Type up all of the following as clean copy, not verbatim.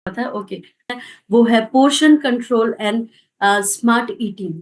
था, ओके। वो है portion control and smart eating,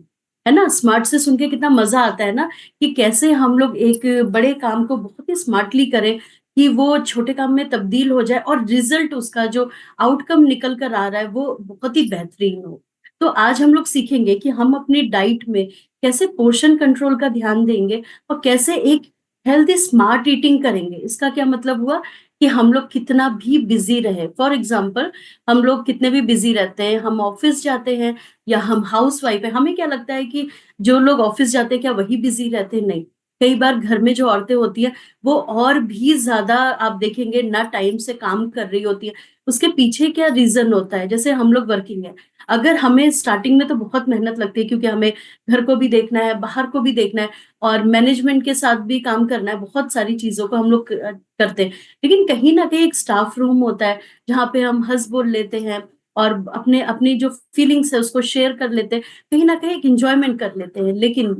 है ना? स्मार्ट से सुन के कितना मजा आता है ना, कि कैसे हम लोग एक बड़े काम को बहुत ही स्मार्टली करें कि वो छोटे काम में तब्दील हो जाए और रिजल्ट उसका जो आउटकम निकल कर आ रहा है वो बहुत ही बेहतरीन हो। तो आज हम लोग सीखेंगे कि हम अपनी डाइट में कैसे पोर्शन कंट्रोल का ध्यान देंगे और कैसे एक हेल्दी स्मार्ट ईटिंग करेंगे। इसका क्या मतलब हुआ कि हम लोग कितना भी बिजी रहे, फॉर एग्जाम्पल हम लोग कितने भी बिजी रहते हैं, हम ऑफिस जाते हैं या हम हाउस वाइफ है, हमें क्या लगता है कि जो लोग ऑफिस जाते हैं क्या वही बिजी रहते हैं? नहीं। कई बार घर में जो औरतें होती हैं वो और भी ज्यादा, आप देखेंगे ना, टाइम से काम कर रही होती है। उसके पीछे क्या रीजन होता है? जैसे हम लोग वर्किंग है, अगर हमें स्टार्टिंग में तो बहुत मेहनत लगती है क्योंकि हमें घर को भी देखना है, बाहर को भी देखना है और मैनेजमेंट के साथ भी काम करना है, बहुत सारी चीजों को हम लोग करते हैं। लेकिन कहीं ना कहीं एक स्टाफ रूम होता है जहाँ पे हम हंस बोल लेते हैं और अपने अपनी जो फीलिंग्स है उसको शेयर कर लेते हैं, कहीं ना कहीं एक इंजॉयमेंट कर लेते हैं। लेकिन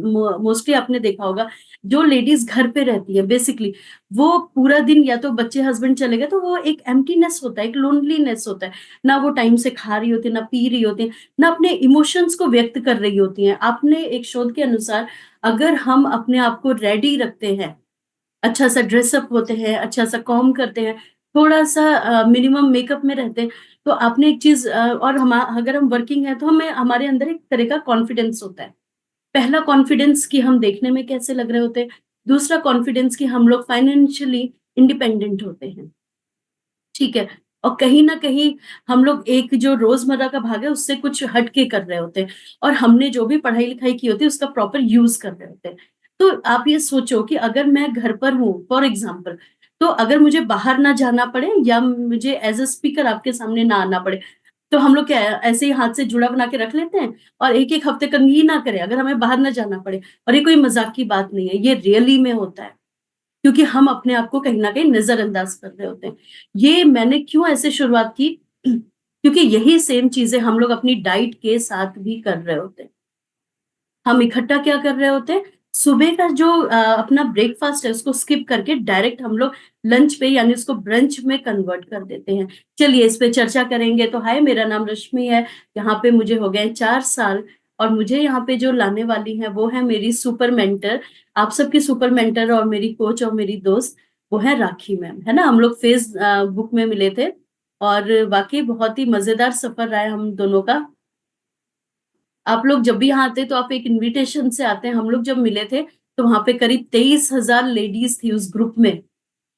मोस्टली आपने देखा होगा जो लेडीज घर पे रहती है बेसिकली, वो पूरा दिन या तो बच्चे हस्बैंड चले गए तो वो एक एम्प्टीनेस होता है, एक लोनलीनेस होता है। ना वो टाइम से खा रही होती है, ना पी रही होती है, ना अपने इमोशंस को व्यक्त कर रही होती हैं। आपने एक शोध के अनुसार, अगर हम अपने आप को रेडी रखते हैं, अच्छा सा ड्रेसअप होते हैं, अच्छा सा कॉम करते हैं, थोड़ा सा मिनिमम मेकअप में रहते हैं, तो आपने एक चीज और हम अगर हम वर्किंग है तो हमें हमारे अंदर एक तरह का कॉन्फिडेंस होता है। पहला कॉन्फिडेंस कि हम देखने में कैसे लग रहे होते हैं, दूसरा कॉन्फिडेंस कि हम लोग फाइनेंशियली इंडिपेंडेंट होते हैं, ठीक है? और कहीं न कहीं हम लोग एक जो रोज़मर्रा का भाग है उससे कुछ हट के कर रहे होते हैं और हमने जो भी पढ़ाई-लिखाई की होती है उसका प्रॉपर यूज़ कर रहे होते हैं। तो आप ये सोचो कि अगर मैं घर पर हूँ फॉर एग्ज़ाम्पल, तो अगर मुझे बाहर ना जाना पड़े या मुझे एज़ अ स्पीकर आपके सामने ना आना पड़े, तो हम लोग क्या है, ऐसे ही हाथ से जुड़ा बना के रख लेते हैं और 1-1 हफ्ते कंघी ना करें अगर हमें बाहर ना जाना पड़े। और ये कोई मज़ाक की बात नहीं है, ये रियली में होता है। क्योंकि हम अपने आप को कहीं न कहीं नज़रअंदाज कर रहे होते हैं। ये मैंने क्यों ऐसे शुरुआत की? क्योंकि यही सेम चीज़ें हम लोग अपनी डाइट के साथ भी कर रहे होते हैं। हम इकट्ठा क्या कर रहे होते हैं, सुबह का जो अपना ब्रेकफ़ास्ट है उसको स्किप करके डायरेक्ट हम लोग लंच पे यानी उसको ब्रंच में कन्वर्ट कर देते हैं। चलिए इस पे चर्चा करेंगे। तो हाय, मेरा नाम रश्मि है, यहाँ पे मुझे हो गए 4 साल और मुझे यहाँ पे जो लाने वाली हैं वो है मेरी सुपर मेंटर, आप सबकी सुपर मेंटर और मेरी कोच और मेरी दोस्त, वो है राखी मैम, है ना? हम लोग बुक में मिले थे और वाक़ई बहुत ही मज़ेदार सफ़र रहा है हम दोनों का। आप लोग जब भी यहाँ आते तो आप एक इन्विटेशन से आते हैं। हम लोग जब मिले थे तो वहाँ पे करीब 23,000 लेडीज़ थी उस ग्रुप में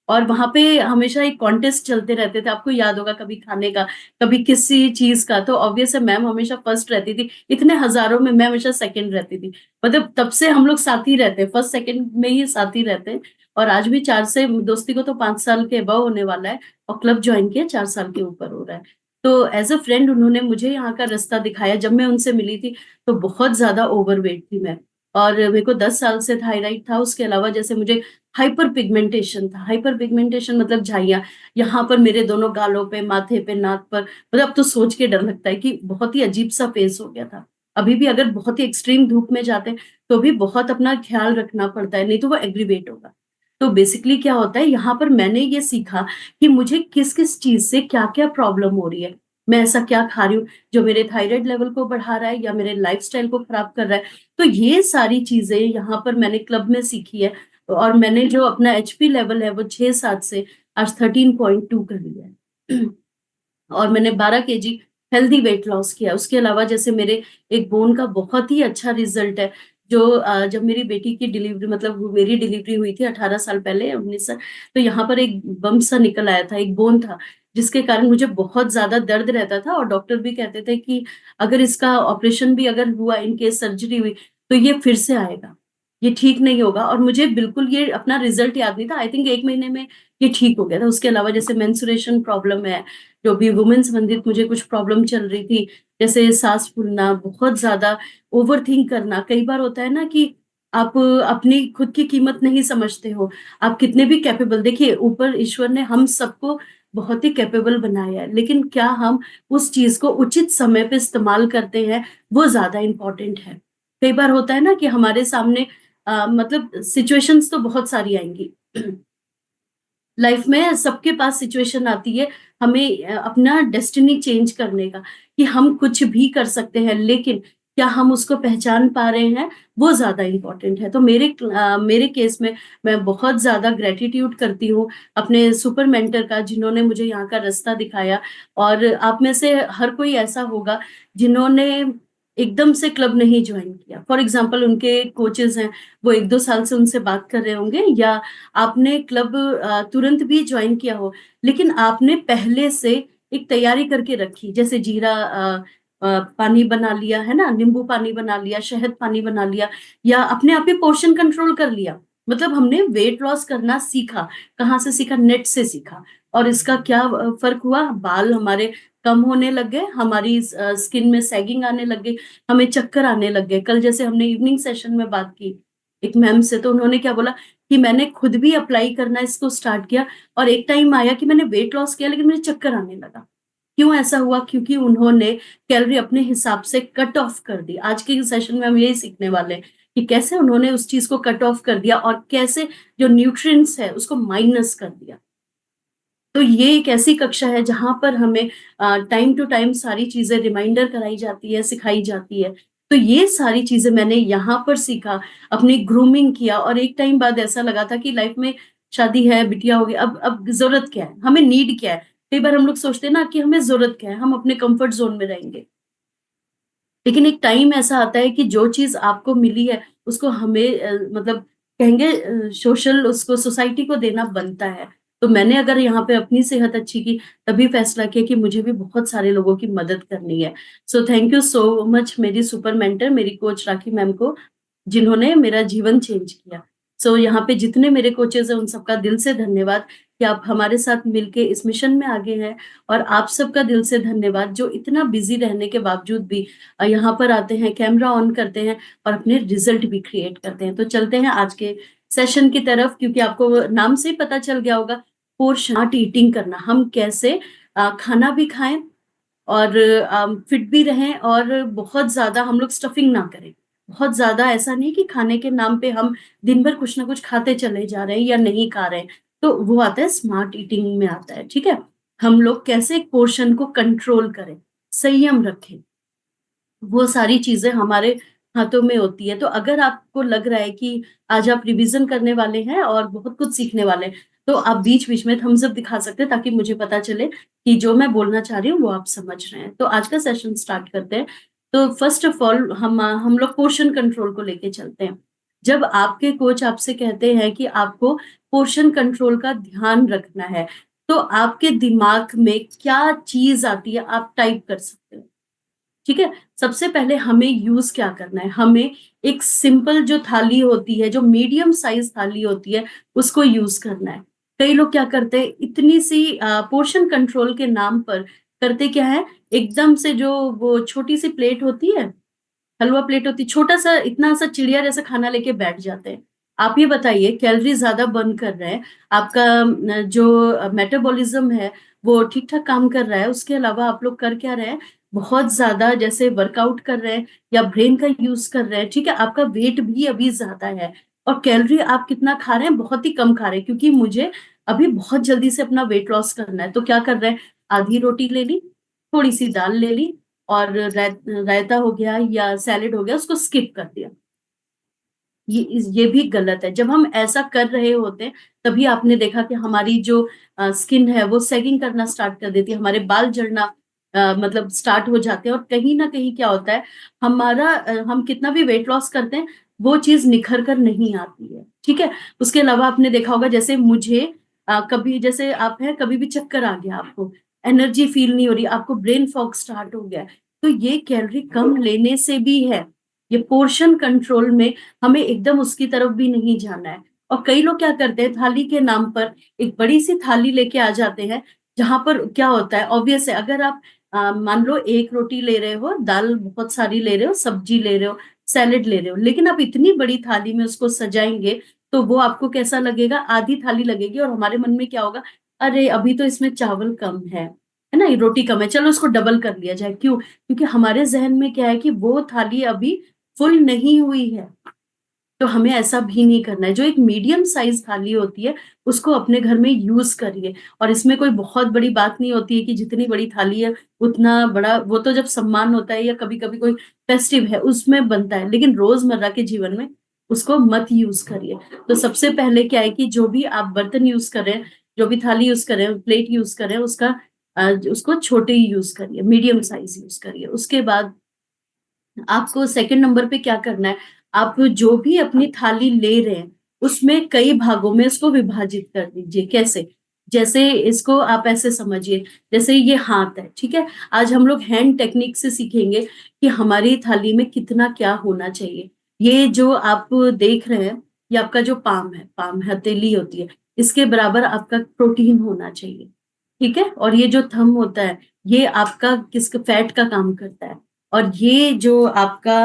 और वहाँ पे हमेशा एक कॉन्टेस्ट चलते रहते थे। आपको याद होगा, कभी खाने का, कभी किसी चीज़ का। तो ऑब्वियस है मैम हमेशा फर्स्ट रहती थी। इतने हज़ारों में मैं हमेशा सेकंड रहती थी। मतलब तब से हम लोग साथ ही रहते हैं, फर्स्ट सेकंड में ही साथ ही रहते हैं और आज भी 4 से दोस्ती को तो 5 साल के अबव होने वाला है और क्लब जॉइन किया 4 साल के ऊपर हो रहा है। तो एज़ अ फ्रेंड उन्होंने मुझे यहाँ का रास्ता दिखाया। जब मैं उनसे मिली थी तो बहुत ज़्यादा ओवरवेट थी मैं और मेरे को 10 साल से थायराइड था। उसके अलावा जैसे मुझे हाइपर पिगमेंटेशन था। हाइपर पिगमेंटेशन मतलब झाइयाँ, यहाँ पर मेरे दोनों गालों पे, माथे पे, नाक पर, मतलब अब तो सोच के डर लगता है कि बहुत ही अजीब-सा फेस हो गया था। अभी भी अगर बहुत ही एक्सट्रीम धूप में जाते हैं, तो भी बहुत अपना ख़्याल रखना पड़ता है, नहीं तो वो एग्रीवेट होगा। तो बेसिकली क्या होता है, यहाँ पर मैंने ये सीखा कि मुझे किस-किस चीज़ से क्या-क्या प्रॉब्लम हो रही है। मैं ऐसा क्या खा रही हूँ, जो मेरे थायराइड लेवल को बढ़ा रहा है या मेरे लाइफ़स्टाइल को ख़राब कर रहा है। तो ये सारी चीज़ें यहाँ पर मैंने क्लब में सीखी है और मैंने जो अपना एचपी लेवल है वो 6-7 से आज 13.2 कर लिया है। और मैंने 12 केजी हेल्दी वेट लॉस किया। उसके अलावा जैसे मेरे एक बोन का बहुत ही अच्छा रिज़ल्ट है, जो जब मेरी बेटी की डिलीवरी, मतलब वो मेरी डिलीवरी हुई थी 18 साल पहले, 19 साल, तो यहाँ पर एक बम्प सा निकल आया था, एक बोन था, जिसके कारण मुझे बहुत ज़्यादा दर्द रहता था और डॉक्टर भी कहते थे कि अगर इसका ऑपरेशन भी अगर हुआ, इन केस सर्जरी हुई, तो ये फिर से आएगा, ये ठीक नहीं होगा। और मुझे बिल्कुल ये अपना रिज़ल्ट याद नहीं था। आई थिंक 1 महीने में ये ठीक हो गया था। उसके अलावा जैसे मेंस्ट्रुएशन प्रॉब्लम है, जो भी वुमेन संबंधित मुझे कुछ प्रॉब्लम चल रही थी, जैसे साँस फूलना, बहुत ज़्यादा ओवरथिंक करना। कई बार होता है ना कि आप अपनी खुद की कीमत नहीं समझते हो। आप कितने भी कैपेबल, देखिए ऊपर ईश्वर ने हम सबको बहुत ही कैपेबल बनाया है, लेकिन क्या हम उस चीज़ को उचित समय पे इस्तेमाल करते हैं, वो ज़्यादा इम्पोर्टेंट है। कई बार होता है ना कि हमारे सामने मतलब सिचुएशंस तो बहुत सारी आएँगी। लाइफ में सबके पास सिचुएशन आती है, हमें अपना डेस्टिनी चेंज करने का, कि हम कुछ भी कर सकते हैं, लेकिन क्या हम उसको पहचान पा रहे हैं, वो ज़्यादा इम्पोर्टेंट है। तो मेरे केस में मैं बहुत ज़्यादा ग्रैटिट्यूड करती हूँ अपने सुपर मेंटर का, जिन्होंने मुझे यहाँ का रास्ता दिखाया। और आप में से हर कोई ऐसा होगा जिन्होंने एकदम से क्लब नहीं ज्वाइन किया। फॉर एग्जाम्पल उनके कोचेज़ हैं, वो 1-2 साल से उनसे बात कर रहे होंगे, या आपने क्लब तुरंत भी ज्वाइन किया हो, लेकिन आपने पहले से एक तैयारी करके रखी, जैसे जीरा पानी बना लिया, है ना? नींबू पानी बना लिया, शहद पानी बना लिया, या अपने आप ही पोर्शन कंट्रोल कर लिया। मतलब हमने वेट लॉस करना सीखा। कहाँ से सीखा? नेट से सीखा। और इसका क्या फ़र्क हुआ? बाल हमारे कम होने लग गए, हमारी स्किन में सैगिंग आने लग गई, हमें चक्कर आने लग गए। कल जैसे हमने इवनिंग सेशन में बात की एक मैम से, तो उन्होंने क्या बोला कि मैंने खुद भी अप्लाई करना इसको स्टार्ट किया, और एक टाइम आया कि मैंने वेट लॉस किया, लेकिन मुझे चक्कर आने लगा। क्यों ऐसा हुआ? क्योंकि उन्होंने कैलोरी अपने हिसाब से कट ऑफ कर दी। आज के सेशन में हम यही सीखने वाले हैं कि कैसे उन्होंने उस चीज़ को कट ऑफ कर दिया, और कैसे जो न्यूट्रिएंट्स है उसको माइनस कर दिया। तो ये एक ऐसी कक्षा है जहाँ पर हमें टाइम टू टाइम सारी चीज़ें रिमाइंडर कराई जाती है, सिखाई जाती है। तो ये सारी चीज़ें मैंने यहाँ पर सीखा, अपनी ग्रूमिंग किया, और एक टाइम बाद ऐसा लगा था कि लाइफ में शादी है, बिटिया हो गई, अब ज़रूरत क्या है? हमें नीड क्या है? कई बार हम लोग सोचते हैं ना कि हमें ज़रूरत क्या है? हम अपने कम्फर्ट ज़ोन में रहेंगे। लेकिन एक टाइम ऐसा आता है कि जो चीज़ आपको मिली है, उसको हमें मतलब कहेंगे सोशल उसको सोसाइटी को देना बनता है। तो मैंने अगर यहाँ पे अपनी सेहत अच्छी की, तभी फैसला किया कि मुझे भी बहुत सारे लोगों की मदद करनी है। So thank you so much मेरी सुपर मेंटर, मेरी कोच राखी मैम को, जिन्होंने मेरा जीवन चेंज किया। सो यहाँ पे जितने मेरे कोचेज़ हैं, उन सबका दिल से धन्यवाद कि आप हमारे साथ मिलके इस मिशन में आगे हैं, और आप सबका दिल से धन्यवाद जो इतना बिज़ी रहने के बावजूद भी यहाँ पर आते हैं, कैमरा ऑन करते हैं, और अपने रिज़ल्ट भी क्रिएट करते हैं। तो चलते हैं आज के सेशन की तरफ, क्योंकि आपको नाम से ही पता चल गया होगा, पोर्शन ईटिंग करना, हम कैसे खाना भी खाएँ और फिट भी रहें, और बहुत ज़्यादा हम लोग स्टफिंग ना करें। बहुत ज़्यादा ऐसा नहीं कि खाने के नाम पे हम दिन भर कुछ ना कुछ खाते चले जा रहे हैं या नहीं खा रहे हैं। तो वो आता है स्मार्ट ईटिंग में आता है, ठीक है? हम लोग कैसे पोर्शन को कंट्रोल करें, संयम रखें। वो सारी चीज़ें हमारे हाथों में होती है। तो अगर आपको लग रहा है कि आज आप रिवीज़न करने वाले हैं और बहुत कुछ सीखने वाले हैं, तो आप बीच-बीच में थम्स अप दिखा सकते हैं, ताकि मुझे पता चले कि जो मैं बोलना चाह रही हूँ वो आप समझ रहे हैं। तो आज का सेशन स्टार्ट करते हैं। तो फर्स्ट ऑफ ऑल हम लोग पोर्शन कंट्रोल को लेके चलते हैं। जब आपके कोच आपसे कहते हैं कि आपको पोर्शन कंट्रोल का ध्यान रखना है, तो आपके दिमाग में क्या चीज़ आती है, आप टाइप कर सकते हो। ठीक है? सबसे पहले हमें यूज़ क्या करना है? हमें एक सिंपल जो थाली होती है, जो मीडियम साइज़ थाली होती है, उसको यूज़ करना है। कई लोग क्या करते हैं, इतनी सी पोर्शन कंट्रोल के नाम पर करते क्या है, एकदम से जो वो छोटी-सी प्लेट होती है, हलवा प्लेट होती है, छोटा-सा इतना सा चिड़िया जैसा खाना लेके बैठ जाते हैं। आप ये बताइए, कैलोरी ज़्यादा बर्न कर रहे हैं, आपका जो मेटाबॉलिज़्म है, वो ठीक-ठाक काम कर रहा है, उसके अलावा आप लोग कर क्या रहे हैं, बहुत ज़्यादा जैसे वर्कआउट कर रहे हैं या ब्रेन का यूज़ कर रहे हैं, ठीक है? आपका वेट भी अभी ज़्यादा है, और कैलोरी आप कितना खा रहे हैं, बहुत ही कम खा रहे हैं, क्योंकि मुझे अभी बहुत जल्दी से अपना वेट लॉस करना है। तो क्या कर रहे हैं, आधी रोटी ले ली, थोड़ी-सी दाल ले ली, और रायता हो गया या सैलेड हो गया, उसको स्किप कर दिया। ये भी गलत है। जब हम ऐसा कर रहे होते हैं, तभी आपने देखा कि हमारी जो स्किन है वो सैगिंग करना स्टार्ट कर देती है, हमारे बाल झड़ना मतलब स्टार्ट हो जाते हैं, और कहीं न कहीं क्या होता है, हम कितना भी वेट लॉस करते हैं, वो चीज़ निखर कर नहीं आती है, ठीक है? उसके अलावा आपने देखा होगा, जैसे मुझे कभी जैसे आप हैं, कभी भी चक्कर आ गया आपको, एनर्जी फ़ील नहीं हो रही, आपको ब्रेन फॉग स्टार्ट हो गया है, तो ये कैलोरी कम लेने से भी है। ये पोर्शन कंट्रोल में हमें एकदम उसकी तरफ भी नहीं जाना है। और कई लोग क्या करते हैं, थाली के नाम पर एक बड़ी-सी थाली लेके आ जाते हैं, जहाँ पर क्या होता है, ऑब्वियस है, अगर आप मान लो 1 रोटी ले रहे हो, दाल बहुत सारी ले रहे हो, सब्जी ले रहे हो, सैलेड ले रहे हो, लेकिन आप इतनी बड़ी थाली में उसको सजाएँगे, तो वो आपको कैसा लगेगा? आधी थाली लगेगी, और हमारे मन में क्या होगा, अरे! अभी तो इसमें चावल कम है ना? ये रोटी कम है, चलो उसको डबल कर लिया जाए। क्यों? क्योंकि हमारे ज़हन में क्या है कि वो थाली अभी फुल नहीं हुई है। तो हमें ऐसा भी नहीं करना है। जो एक मीडियम साइज थाली होती है, उसको अपने घर में यूज करिए। और इसमें कोई बहुत बड़ी बात नहीं होती है कि जितनी बड़ी थाली है उतना बड़ा, वो तो जब सम्मान होता है या कभी कभी कोई फेस्टिव है उसमें बनता है, लेकिन रोजमर्रा के जीवन में उसको मत यूज करिए। तो सबसे पहले क्या है कि जो भी आप बर्तन यूज करें, जो भी थाली यूज करें, प्लेट यूज करें, उसको छोटे ही यूज करिए, मीडियम साइज यूज करिए। उसके बाद आपको सेकंड नंबर पे क्या करना है, आप जो भी अपनी थाली ले रहे हैं उसमें कई भागों में उसको विभाजित कर दीजिए। कैसे? जैसे इसको आप ऐसे समझिए, जैसे ये हाथ है, ठीक है। आज हम लोग हैंड टेक्निक से सीखेंगे कि हमारी थाली में कितना क्या होना चाहिए। ये जो आप देख रहे हैं, ये आपका जो पाम हथेली होती है, इसके बराबर आपका प्रोटीन होना चाहिए, ठीक है। और ये जो थंब होता है, ये आपका किस फैट का काम करता है। और ये जो आपका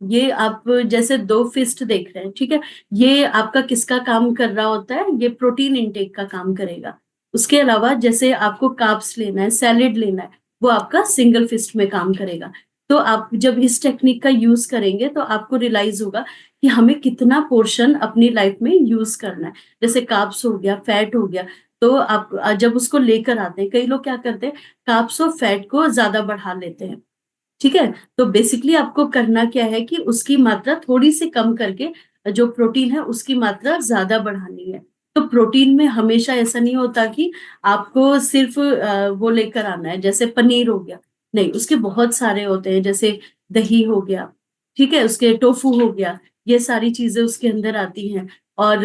ये आप जैसे दो फिस्ट देख रहे हैं, ठीक है। ये आपका किसका काम कर रहा होता है, ये प्रोटीन इंटेक का काम करेगा। उसके अलावा जैसे आपको कार्ब्स लेना है, सैलेड लेना है, वो आपका सिंगल फिस्ट में काम करेगा। तो आप जब इस टेक्निक का यूज करेंगे तो आपको रियलाइज होगा कि हमें कितना पोर्शन अपनी लाइफ में यूज करना है। जैसे कार्ब्स हो गया, फैट हो गया, तो आप जब उसको लेकर आते हैं, कई लोग क्या करते हैं, कार्ब्स और फैट को ज्यादा बढ़ा लेते हैं, ठीक है। तो बेसिकली आपको करना क्या है कि उसकी मात्रा थोड़ी सी कम करके जो प्रोटीन है उसकी मात्रा ज्यादा बढ़ानी है। तो प्रोटीन में हमेशा ऐसा नहीं होता कि आपको सिर्फ वो लेकर आना है, जैसे पनीर हो गया, नहीं, उसके बहुत सारे होते हैं, जैसे दही हो गया, ठीक है, उसके टोफू हो गया, ये सारी चीजें उसके अंदर आती हैं। और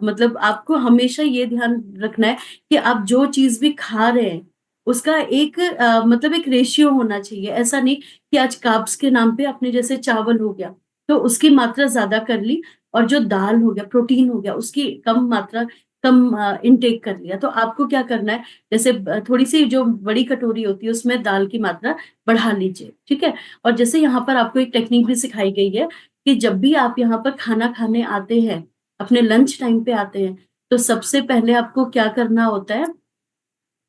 मतलब आपको हमेशा ये ध्यान रखना है कि आप जो चीज भी खा रहे हैं उसका एक मतलब एक रेशियो होना चाहिए। ऐसा नहीं कि आज कार्ब्स के नाम पे आपने जैसे चावल हो गया तो उसकी मात्रा ज्यादा कर ली, और जो दाल हो गया, प्रोटीन हो गया, उसकी कम मात्रा, कम इनटेक कर लिया। तो आपको क्या करना है, जैसे थोड़ी सी जो बड़ी कटोरी होती है उसमें दाल की मात्रा बढ़ा लीजिए, ठीक है। और जैसे यहाँ पर आपको एक टेक्निक भी सिखाई गई है कि जब भी आप यहाँ पर खाना खाने आते हैं, अपने लंच टाइम पे आते हैं, तो सबसे पहले आपको क्या करना होता है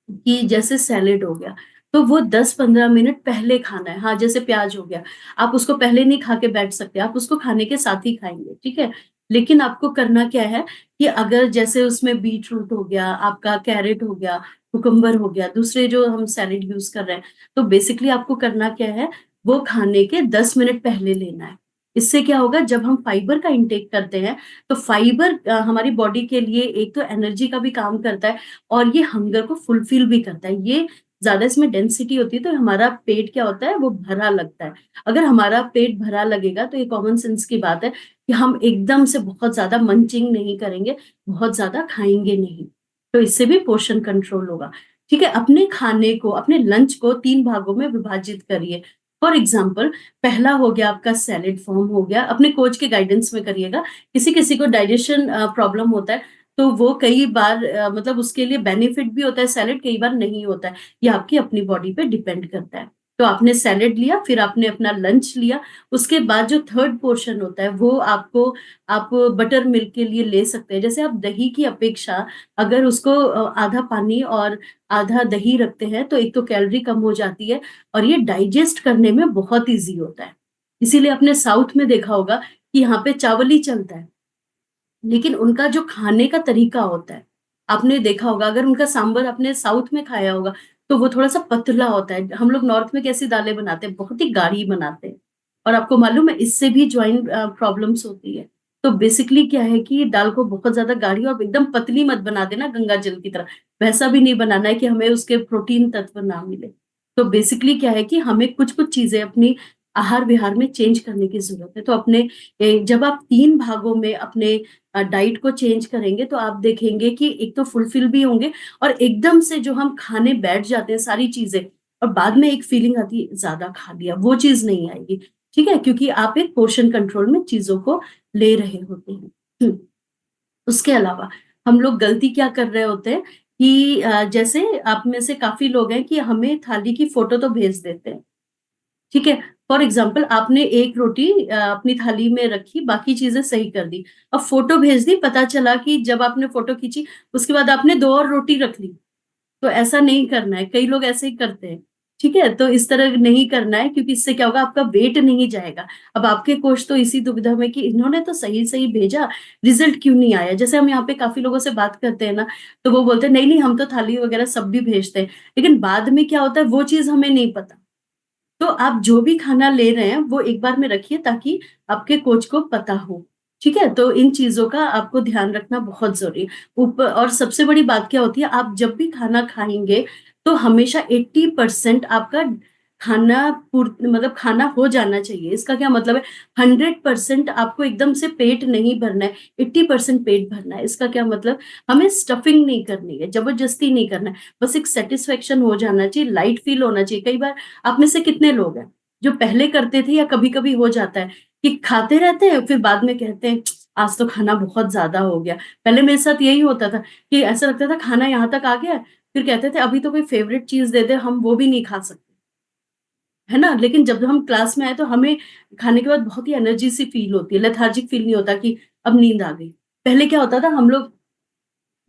कि जैसे सैलेड हो गया, तो वो 10-15 मिनट पहले खाना है। हाँ, जैसे प्याज हो गया, आप उसको पहले नहीं खा के बैठ सकते, आप उसको खाने के साथ ही खाएंगे, ठीक है। लेकिन आपको करना क्या है कि अगर जैसे उसमें बीट रूट हो गया, आपका कैरेट हो गया, कुकुम्बर हो गया, दूसरे जो हम सैलेड यूज कर रहे हैं, तो बेसिकली आपको करना क्या है, वो खाने के 10 मिनट पहले लेना है। इससे क्या होगा, जब हम फाइबर का इंटेक करते हैं तो फाइबर हमारी बॉडी के लिए एक तो एनर्जी का भी काम करता है, और ये हंगर को फुलफिल भी करता है। ये ज्यादा इसमें डेंसिटी होती है तो हमारा पेट क्या होता है, वो भरा लगता है। अगर हमारा पेट भरा लगेगा तो ये कॉमन सेंस की बात है कि हम एकदम से बहुत ज्यादा मंचिंग नहीं करेंगे, बहुत ज्यादा खाएंगे नहीं। तो इससे भी पोषण कंट्रोल होगा, ठीक है। अपने खाने को, अपने लंच को 3 भागों में विभाजित करिए। फॉर एग्जाम्पल, पहला हो गया आपका सैलेड फॉर्म हो गया, अपने कोच के गाइडेंस में करिएगा। किसी किसी को डाइजेशन प्रॉब्लम होता है, तो वो कई बार मतलब उसके लिए बेनिफिट भी होता है सैलेड, कई बार नहीं होता है। ये आपकी अपनी बॉडी पे डिपेंड करता है। तो आपने सैलेड लिया, फिर आपने अपना लंच लिया, उसके बाद जो थर्ड पोर्शन होता है वो आपको, आप बटर मिल्क के लिए ले सकते हैं। जैसे आप दही की अपेक्षा अगर उसको आधा पानी और आधा दही रखते हैं तो एक तो कैलोरी कम हो जाती है, और ये डाइजेस्ट करने में बहुत ईजी होता है। इसीलिए आपने साउथ में देखा होगा कि यहाँ पे चावल ही चलता है, लेकिन उनका जो खाने का तरीका होता है, आपने देखा होगा, अगर उनका सांबर आपने साउथ में खाया होगा तो वो थोड़ा सा पतला होता है। हम लोग नॉर्थ में कैसी दालें बनाते हैं, बहुत ही गाढ़ी बनाते हैं। और आपको मालूम है इससे भी ज्वाइंट प्रॉब्लम्स होती है। तो बेसिकली क्या है कि दाल को बहुत ज्यादा गाढ़ी और एकदम पतली मत बना देना गंगा जल की तरह। वैसा भी नहीं बनाना है कि हमें उसके प्रोटीन तत्व ना मिले। तो बेसिकली क्या है कि हमें कुछ कुछ चीजें अपनी आहार विहार में चेंज करने की जरूरत है। तो अपने जब आप 3 भागों में अपने डाइट को चेंज करेंगे तो आप देखेंगे कि एक तो फुलफिल भी होंगे, और एकदम से जो हम खाने बैठ जाते हैं सारी चीजें, और बाद में एक फीलिंग आती है ज्यादा खा लिया, वो चीज नहीं आएगी, ठीक है, क्योंकि आप एक पोर्शन कंट्रोल में चीजों को ले रहे होते हैं। उसके अलावा हम लोग गलती क्या कर रहे होते हैं कि जैसे आप में से काफी लोग हैं कि हमें थाली की फोटो तो भेज देते हैं, ठीक है। फॉर एग्जाम्पल, आपने एक रोटी अपनी थाली में रखी, बाकी चीजें सही कर दी, अब फोटो भेज दी, पता चला कि जब आपने फोटो खींची उसके बाद आपने 2 और रोटी रख ली। तो ऐसा नहीं करना है, कई लोग ऐसे ही करते हैं, ठीक है? तो इस तरह नहीं करना है, क्योंकि इससे क्या होगा, आपका वेट नहीं जाएगा। अब आपके कोच तो इसी दुविधा में कि इन्होंने तो सही-सही भेजा, रिज़ल्ट क्यों नहीं आया? जैसे हम यहाँ पे काफ़ी लोगों से बात करते हैं ना, तो वो बोलते हैं नहीं, नहीं हम तो थाली वगैरह सब भी भेजते हैं। लेकिन बाद में क्या होता है वो चीज़ हमें नहीं पता। तो आप जो भी खाना ले रहे हैं वो एक बार में रखिए ताकि आपके कोच को पता हो। ठीक है? तो इन चीज़ों का आपको ध्यान रखना बहुत ज़रूरी है। और सबसे बड़ी बात क्या होती है, आप जब भी खाना खाएँगे तो हमेशा 80% आपका खाना मतलब खाना हो जाना चाहिए। इसका क्या मतलब है, 100% आपको एकदम से पेट नहीं भरना है, 80% पेट भरना है। इसका क्या मतलब, हमें स्टफिंग नहीं करनी है, ज़बरदस्ती नहीं करना है। बस एक सैटिस्फैक्शन हो जाना चाहिए, लाइट फ़ील होना चाहिए। कई बार आप में से कितने लोग हैं जो पहले करते थे या कभी-कभी हो जाता है कि खाते रहते हैं फिर बाद में कहते हैं आज तो खाना बहुत ज़्यादा हो गया। पहले मेरे साथ यही होता था कि ऐसा लगता था खाना यहाँ तक आ गया है, फिर कहते थे अभी तो कोई फ़ेवरेट चीज़ दे दे, हम वो भी नहीं खा सकते। है ना? लेकिन जब हम क्लास में आए तो हमें खाने के बाद बहुत ही एनर्जी सी फ़ील होती है, लेथार्जिक फ़ील नहीं होता कि अब नींद आ गई। पहले क्या होता था, हम लोग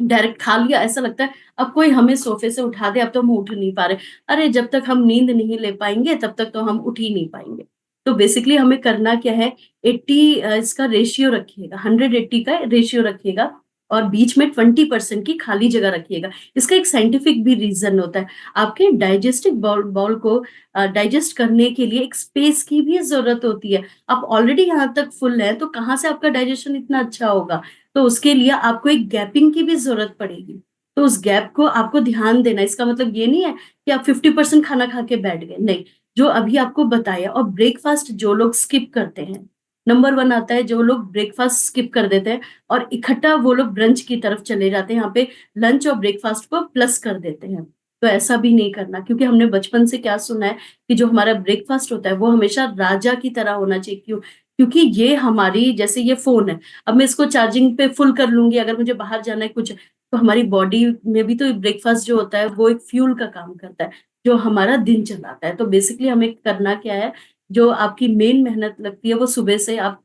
डायरेक्ट खा लिया, ऐसा लगता है अब कोई हमें सोफ़े से उठा दे, अब तो हम उठ नहीं पा रहे। अरे जब तक हम नींद नहीं ले पाएँगे तब तक तो हम उठ ही नहीं पाएँगे। तो बेसिकली हमें करना क्या है, 80 इसका रेशियो रखिएगा, 180 का रेशियो रखिएगा और बीच में 20% की खाली जगह रखिएगा। इसका एक साइंटिफिक भी रीज़न होता है। आपके डाइजेस्टिव बाउल बाउल को डाइजेस्ट करने के लिए एक स्पेस की भी ज़रूरत होती है। आप ऑलरेडी यहाँ तक फुल हैं, तो कहाँ से आपका डाइजेशन इतना अच्छा होगा? तो उसके लिए आपको एक गैपिंग की भी ज़रूरत पड़ेगी। तो उस गैप को आपको ध्यान देना है। इसका मतलब ये नहीं है कि आप 50% खाना खा के बैठ गए, नहीं। जो अभी आपको बताया, और ब्रेकफ़ास्ट जो लोग स्किप करते हैं, नंबर 1 आता है जो लोग ब्रेकफ़ास्ट स्किप कर देते हैं और इकट्ठा वो लोग ब्रंच की तरफ चले जाते हैं। यहाँ पे लंच और ब्रेकफ़ास्ट को प्लस कर देते हैं। तो ऐसा भी नहीं करना, क्योंकि हमने बचपन से क्या सुना है कि जो हमारा ब्रेकफ़ास्ट होता है वो हमेशा राजा की तरह होना चाहिए। क्यों? क्योंकि ये हमारी, जैसे ये फ़ोन है, अब मैं इसको चार्जिंग पे फुल कर लूँगी, अगर मुझे बाहर जाना है कुछ, तो हमारी बॉडी में भी तो ब्रेकफ़ास्ट जो होता है वो एक फ्यूल का काम करता है, जो हमारा दिन चलाता है। तो बेसिकली हमें करना क्या है, जो आपकी मेन मेहनत लगती है वो सुबह से आप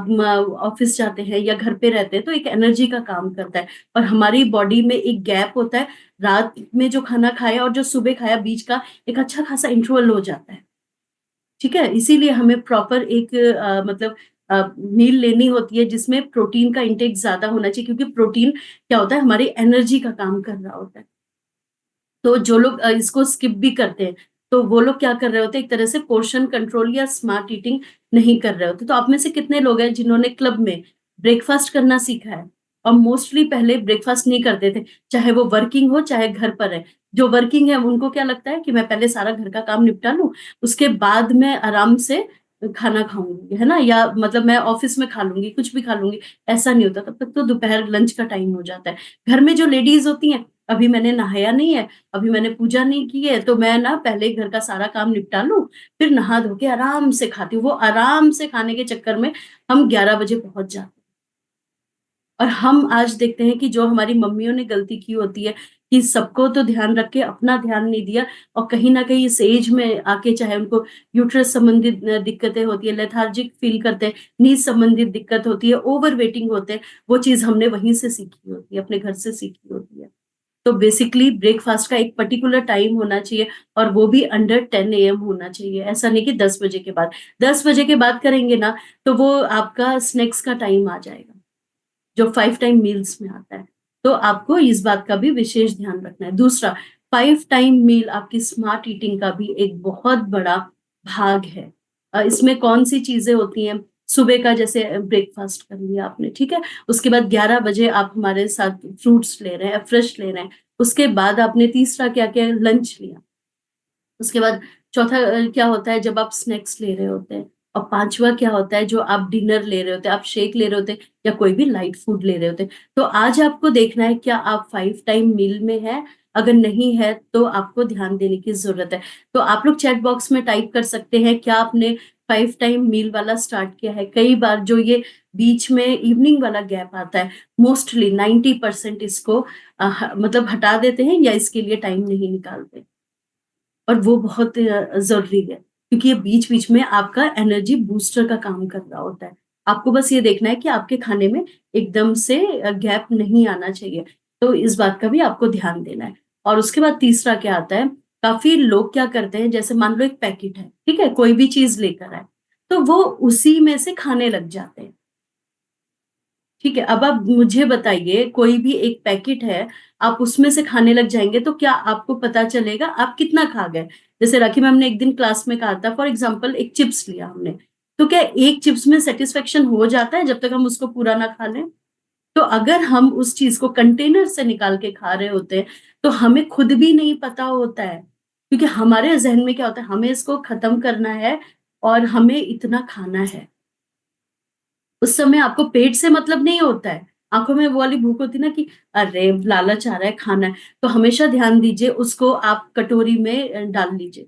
म ऑफ़िस जाते हैं या घर पे रहते हैं तो एक एनर्जी का काम करता है, और हमारी बॉडी में एक गैप होता है, रात में जो खाना खाया और जो सुबह खाया बीच का एक अच्छा खासा इंटरवल हो जाता है। ठीक है? इसीलिए हमें प्रॉपर एक मतलब मील लेनी होती है जिसमें प्रोटीन का इंटेक ज़्यादा होना चाहिए, क्योंकि प्रोटीन क्या होता है, हमारी एनर्जी का काम कर रहा होता है। तो जो लोग इसको स्किप भी करते हैं, तो वो लोग क्या कर रहे होते हैं, एक तरह से पोर्शन कंट्रोल या स्मार्ट ईटिंग नहीं कर रहे होते। तो आप में से कितने लोग हैं जिन्होंने क्लब में ब्रेकफ़ास्ट करना सीखा है? और मोस्टली पहले ब्रेकफ़ास्ट नहीं करते थे, चाहे वो वर्किंग हो, चाहे घर पर है। जो वर्किंग है उनको क्या लगता है कि मैं पहले सारा घर का काम निपटा लूँ, उसके बाद मैं आराम से खाना खाऊँगी, है ना? या मतलब मैं ऑफ़िस में खा लूँगी, कुछ भी खा लूँगी, ऐसा नहीं होता। तब तक तो दोपहर लंच का टाइम हो जाता है। घर में जो लेडीज़ होती हैं, अभी मैंने नहाया नहीं है, अभी मैंने पूजा नहीं की है, तो मैं ना पहले घर का सारा काम निपटा लूँ, फिर नहा धो के आराम से खाती हूँ। वो आराम से खाने के चक्कर में हम 11 बजे पहुँच जाते हैं। और हम आज देखते हैं कि जो हमारी मम्मियों ने गलती की होती है कि सबको तो ध्यान रख के अपना ध्यान नहीं दिया, और कहीं न कहीं इस एज में आके चाहे उनको यूट्रस संबंधित दिक्कतें होती है, लेथार्जिक फ़ील करते हैं, नींद संबंधित दिक्कत होती है, ओवर वेटिंग होते हैं, वो चीज़ हमने वहीं से सीखी होती है, अपने घर से सीखी होती है। तो बेसिकली ब्रेकफ़ास्ट का एक पर्टिकुलर टाइम होना चाहिए, और वो भी अंडर 10 एएम होना चाहिए। ऐसा नहीं कि 10 बजे के बाद। 10 बजे के बाद करेंगे ना, तो वो आपका स्नैक्स का टाइम आ जाएगा, जो 5 टाइम मील्स में आता है। तो आपको इस बात का भी विशेष ध्यान रखना है। दूसरा, 5 टाइम मील आपकी स्मार्ट ईटिंग का भी एक बहुत बड़ा भाग है। इसमें कौन-सी चीज़ें होती हैं, सुबह का जैसे ब्रेकफ़ास्ट कर लिया आपने, ठीक है? उसके बाद 11 बजे आप हमारे साथ फ्रूट्स ले रहे हैं, फ्रेश ले रहे हैं। उसके बाद आपने तीसरा क्या किया, लंच लिया। उसके बाद चौथा क्या होता है जब आप स्नैक्स ले रहे होते हैं, और 5वां क्या होता है जो आप डिनर ले रहे होते हैं, आप शेक ले रहे होते हैं या कोई भी लाइट फूड ले रहे होते हैं। तो आज आपको देखना है क्या आप 5 टाइम मील में हैं? अगर नहीं है तो आपको ध्यान देने की ज़रूरत है। तो आप लोग चैट बॉक्स में टाइप कर सकते हैं, क्या आपने 5 टाइम मील वाला स्टार्ट किया है? कई बार जो ये बीच में इवनिंग वाला गैप आता है, मोस्टली 90% इसको मतलब हटा देते हैं या इसके लिए टाइम नहीं निकालते। और वो बहुत ज़रूरी है, क्योंकि ये बीच-बीच में आपका एनर्जी बूस्टर का काम कर रहा होता है। आपको बस ये देखना है कि आपके खाने में एकदम से गैप नहीं आना चाहिए, तो इस बात का भी आपको ध्यान देना है। और उसके बाद तीसरा क्या आता है, काफ़ी लोग क्या करते हैं, जैसे मान लो एक पैकेट है, ठीक है? कोई भी चीज़ लेकर आए, तो वो उसी में से खाने लग जाते हैं। ठीक है, अब आप मुझे बताइए कोई भी एक पैकेट है, आप उसमें से खाने लग जाएँगे तो क्या आपको पता चलेगा आप कितना खा गए? जैसे राखी मैम ने एक दिन क्लास में कहा था फॉर एग्ज़ाम्पल एक चिप्स लिया हमने, तो क्या एक चिप्स में सैटिस्फैक्शन हो जाता है जब तक हम उसको पूरा ना खा लें? तो अगर हम उस चीज़ को कंटेनर से निकाल के खा रहे होते हैं, तो हमें खुद भी नहीं पता होता है, क्योंकि हमारे ज़हन में क्या होता है हमें इसको खत्म करना है और हमें इतना खाना है। उस समय आपको पेट से मतलब नहीं होता है। आँखों में वो वाली भूख होती है ना कि अरे! लालच आ रहा है, खाना है। तो हमेशा ध्यान दीजिए उसको आप कटोरी में डाल लीजिए।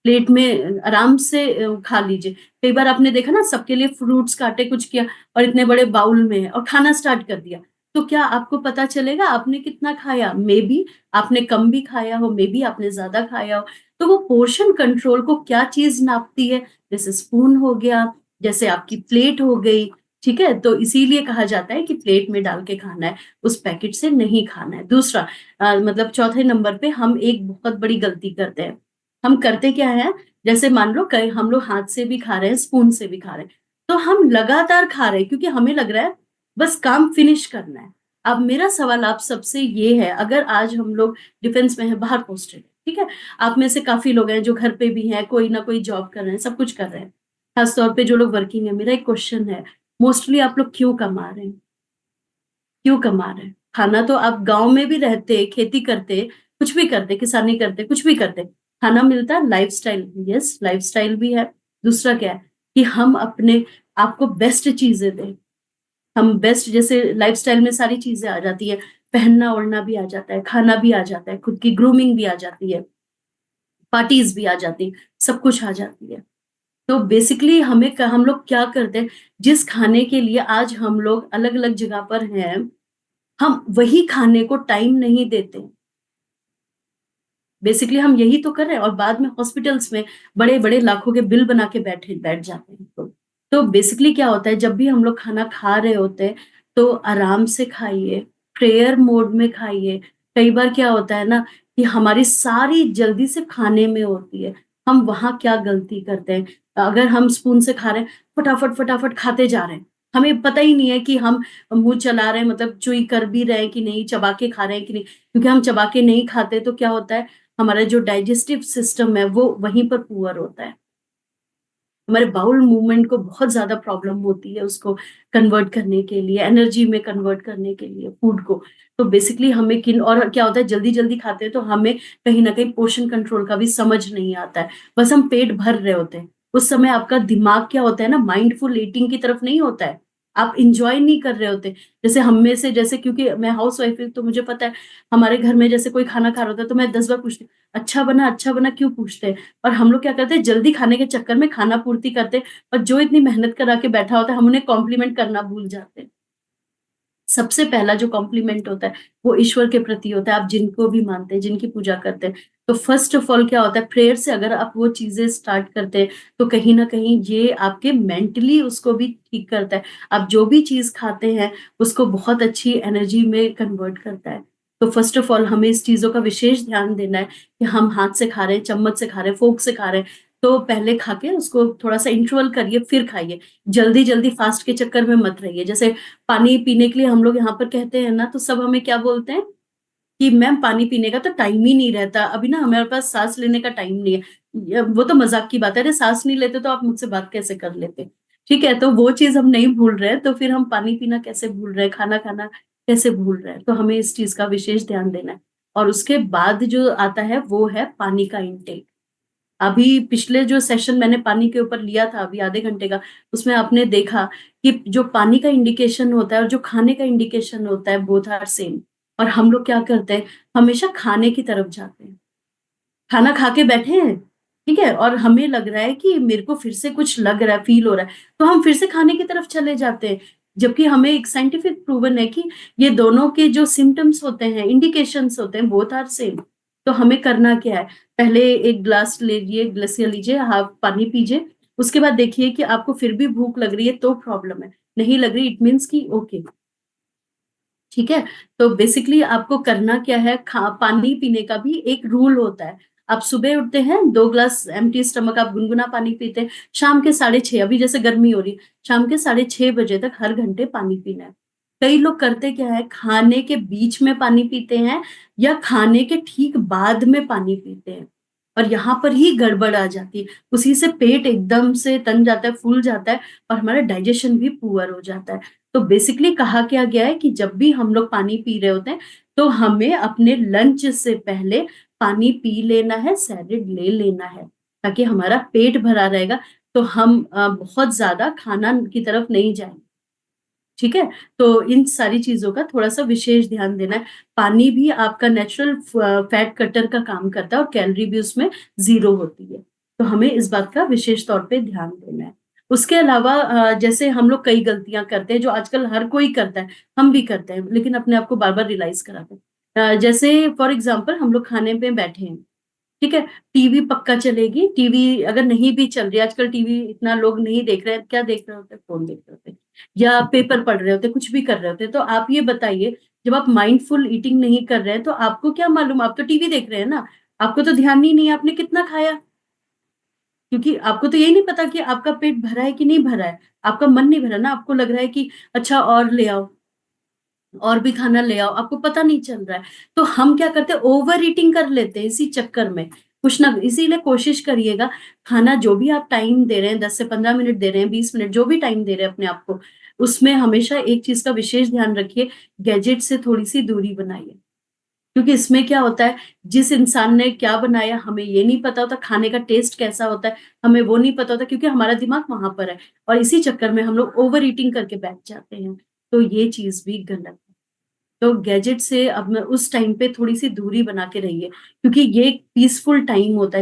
प्लेट में आराम से खा लीजिए। कई बार आपने देखा ना सबके लिए फ्रूट्स काटे, कुछ किया और इतने बड़े बाउल में है और खाना स्टार्ट कर दिया। तो क्या आपको पता चलेगा आपने कितना खाया? मेबी आपने कम भी खाया हो, मेबी आपने ज़्यादा खाया हो। तो वो पोर्शन कंट्रोल को क्या चीज़ नापती है? जैसे स्पून हो गया, जैसे आपकी प्लेट हो गई, ठीक है? तो इसीलिए कहा जाता है कि प्लेट में डाल के खाना है, उस पैकेट से नहीं खाना है। दूसरा मतलब चौथे नंबर पे हम एक बहुत बड़ी गलती करते हैं। हम करते क्या हैं, जैसे मान लो कहीं हम लोग हाथ से भी खा रहे हैं, स्पून से भी खा रहे हैं, तो हम लगातार खा रहे हैं क्योंकि हमें लग रहा है बस काम फिनिश करना है। अब मेरा सवाल आप सबसे ये है, अगर आज हम लोग डिफेंस में हैं, बाहर पोस्टेड है, ठीक है? आप में से काफ़ी लोग हैं जो घर पे भी हैं, कोई ना कोई जॉब कर रहे हैं, सब कुछ कर रहे हैं। खास तौर पे जो लोग वर्किंग है, मेरा एक क्वेश्चन है, मोस्टली आप लोग क्यों कमा रहे हैं? क्यों कमा रहे हैं? खाना तो आप गाँव में भी रहते, खेती करते, कुछ भी करते, किसानी करते, कुछ भी करते, खाना मिलता है, लाइफ़स्टाइल यस, लाइफ़स्टाइल भी है। दूसरा क्या है कि हम अपने आप को बेस्ट चीज़ें दें। हम बेस्ट जैसे लाइफ़स्टाइल में सारी चीज़ें आ जाती हैं, पहनना-ओढ़ना भी आ जाता है, खाना भी आ जाता है, खुद की ग्रूमिंग भी आ जाती है, पार्टीज़ भी आ जाती हैं, सब कुछ आ जाती है। तो बेसिकली हम लोग क्या करते हैं, जिस खाने के लिए आज हम लोग अलग-अलग जगह पर हैं, हम वही खाने को टाइम नहीं देते। बेसिकली हम यही तो कर रहे हैं और बाद में हॉस्पिटल्स में बड़े-बड़े लाखों के बिल बना के बैठ जाते हैं लोग। तो बेसिकली क्या होता है जब भी हम लोग खाना खा रहे होते हैं, तो आराम से खाइए, प्रेयर मोड में खाइए। कई बार क्या होता है ना कि हमारी सारी जल्दी सिर्फ़ खाने में होती है। हम वहाँ क्या गलती करते हैं, अगर हम स्पून से खा रहे हैं, फटाफट खाते जा रहे हैं। हमें पता ही नहीं है कि हम मुँह चला रहे हैं मतलब च्युई कर भी रहे हैं कि नहीं, चबा के खा रहे हैं कि नहीं। क्योंकि हम चबा के नहीं खाते तो क्या होता है, हमारा जो डाइजेस्टिव सिस्टम है वो वहीं पर पुअर होता है। हमारे बाउल मूवमेंट को बहुत ज़्यादा प्रॉब्लम होती है उसको कन्वर्ट करने के लिए, एनर्जी में कन्वर्ट करने के लिए फूड को। तो बेसिकली हमें किन और क्या होता है जल्दी-जल्दी खाते हैं तो हमें कहीं न कहीं पोर्शन कंट्रोल का भी समझ नहीं आता है। बस हम पेट भर रहे होते हैं। उस समय आपका दिमाग क्या होता है ना माइंडफुल ईटिंग की तरफ नहीं होता है। आप एन्जॉय नहीं कर रहे होते। जैसे हम में से जैसे क्योंकि मैं हाउसवाइफ हूँ तो मुझे पता है हमारे घर में जैसे कोई खाना खा रहा होता है तो मैं 10 बार पूछती हूँ, अच्छा बना?" क्यों पूछते हैं? और हम लोग क्या करते हैं जल्दी खाने के चक्कर में खाना पूर्ति करते हैं और जो इतनी मेहनत करा के बैठा होता है हम उन्हें कॉम्प्लीमेंट करना भूल जाते हैं। सबसे पहला जो कॉम्प्लीमेंट होता है वो ईश्वर के प्रति होता है, आप जिनको भी मानते हैं, जिनकी पूजा करते हैं। तो फर्स्ट ऑफ ऑल क्या होता है प्रेयर से अगर आप वो चीज़ें स्टार्ट करते हैं तो कहीं न कहीं ये आपके मेंटली उसको भी ठीक करता है। आप जो भी चीज़ खाते हैं उसको बहुत अच्छी एनर्जी में कन्वर्ट करता है। तो फर्स्ट ऑफ ऑल हमें इस चीज़ों का विशेष ध्यान देना है कि हम हाथ से खा रहे हैं, चम्मच से खा रहे हैं, फ़ोर्क से खा रहे हैं, तो पहले खा के उसको थोड़ा-सा इंटरवल करिए फिर खाइए। जल्दी-जल्दी फ़ास्ट के चक्कर में मत रहिए। जैसे पानी पीने के लिए हम लोग यहाँ पर कहते हैं ना, तो सब हमें क्या बोलते हैं कि मैम पानी पीने का तो टाइम ही नहीं रहता, अभी ना हमारे पास साँस लेने का टाइम नहीं है। वो तो मज़ाक की बात है, अरे साँस नहीं लेते तो आप मुझसे बात कैसे कर लेते? ठीक है, तो वो चीज़ हम नहीं भूल रहे हैं, तो फिर हम पानी पीना कैसे भूल रहे हैं, खाना खाना कैसे भूल रहे हैं? तो हमें इस चीज़ का विशेष ध्यान देना है। और उसके बाद जो आता है वो है पानी का इंटेक। अभी पिछले जो सेशन मैंने पानी के ऊपर लिया था अभी आधे घंटे का, उसमें आपने देखा कि जो पानी का इंडिकेशन होता है और जो खाने का इंडिकेशन होता है बोथ आर सेम। और हम लोग क्या करते हैं, हमेशा खाने की तरफ जाते हैं। खाना खा के बैठे हैं, ठीक है? और हमें लग रहा है कि मेरे को फिर से कुछ लग रहा है, फ़ील हो रहा है, तो हम फिर से खाने की तरफ चले जाते हैं। जबकि हमें एक साइंटिफिक प्रूवन है कि ये दोनों के जो सिम्पटम्स होते हैं, इंडिकेशंस होते हैं, बोथ आर सेम। तो हमें करना क्या है, पहले 1 ग्लास लीजिए, ग्लासिया लीजिए, हाफ पानी पीजिए, उसके बाद देखिए कि आपको फिर भी भूख लग रही है तो प्रॉब्लम है, नहीं लग रही इट मीन्स कि ओके। ठीक है? तो बेसिकली आपको करना क्या है, खा पानी पीने का भी एक रूल होता है। आप सुबह उठते हैं, 2 ग्लास एम्प्टी स्टमक आप गुनगुना पानी पीते हैं, शाम के 6:30 अभी जैसे गर्मी हो रही है, शाम के 6:30 बजे तक हर घंटे पानी पीना है। कई लोग करते क्या है, खाने के बीच में पानी पीते हैं या खाने के ठीक बाद में पानी पीते हैं और यहाँ पर ही गड़बड़ आ जाती है। उसी से पेट एकदम से तन जाता है, फूल जाता है और हमारा डाइजेशन भी पुअर हो जाता है। तो बेसिकली कहा क्या गया है कि जब भी हम लोग पानी पी रहे होते हैं, तो हमें अपने लंच से पहले पानी पी लेना है, सैलेड ले लेना है, ताकि हमारा पेट भरा रहेगा, तो हम बहुत ज़्यादा खाना की तरफ नहीं जाएँगे। ठीक है? तो इन सारी चीज़ों का थोड़ा-सा विशेष ध्यान देना है। पानी भी आपका नेचुरल फैट कटर का काम करता है और कैलोरी भी उसमें 0 होती है। तो हमें इस बात का विशेष तौर पे ध्यान देना है। उसके अलावा जैसे हम लोग कई गलतियाँ करते हैं जो आजकल हर कोई करता है, हम भी करते हैं, लेकिन अपने आप को बार-बार रियलाइज़ कराते हैं। जैसे फॉर एग्ज़ाम्पल हम लोग खाने पे बैठे हैं, ठीक है? टीवी पक्का चलेगी, टीवी अगर नहीं भी चल रही है, आजकल टीवी इतना लोग नहीं देख रहे हैं, क्या देख रहे होते हैं? फ़ोन देख रहे होते हैं या पेपर पढ़ रहे होते हैं, कुछ भी कर रहे होते हैं। तो आप ये बताइए, जब आप माइंडफुल ईटिंग नहीं कर रहे हैं, तो आपको क्या मालूम? आप तो टीवी देख रहे हैं ना, आपको तो ध्यान ही नहीं है आपने कितना खाया, क्योंकि आपको तो यही नहीं पता कि आपका पेट भरा है कि नहीं भरा है। आपका मन नहीं भरा ना, आपको लग रहा है कि अच्छा और ले आओ। और भी खाना ले आओ, आपको पता नहीं चल रहा है। तो हम क्या करते हैं ओवर ईटिंग कर लेते हैं इसी चक्कर में। कुछ ना इसीलिए कोशिश करिएगा खाना जो भी आप टाइम दे रहे हैं 10 से 15 मिनट दे रहे हैं, 20 मिनट जो भी टाइम दे रहे हैं अपने आप को, उसमें हमेशा एक चीज़ का विशेष ध्यान रखिए, गैजेट से थोड़ी-सी दूरी बनाइए। क्योंकि इसमें क्या होता है, जिस इंसान ने क्या बनाया हमें ये नहीं पता होता, खाने का टेस्ट कैसा होता है, हमें वो नहीं पता होता क्योंकि हमारा दिमाग वहाँ पर है और इसी चक्कर में हम लोग ओवर ईटिंग करके बैठ जाते हैं। तो ये चीज़ भी गलत है। तो गैजेट से अब मैं उस टाइम पे थोड़ी-सी दूरी बना के रहिए, क्योंकि ये एक पीसफुल टाइम होता है।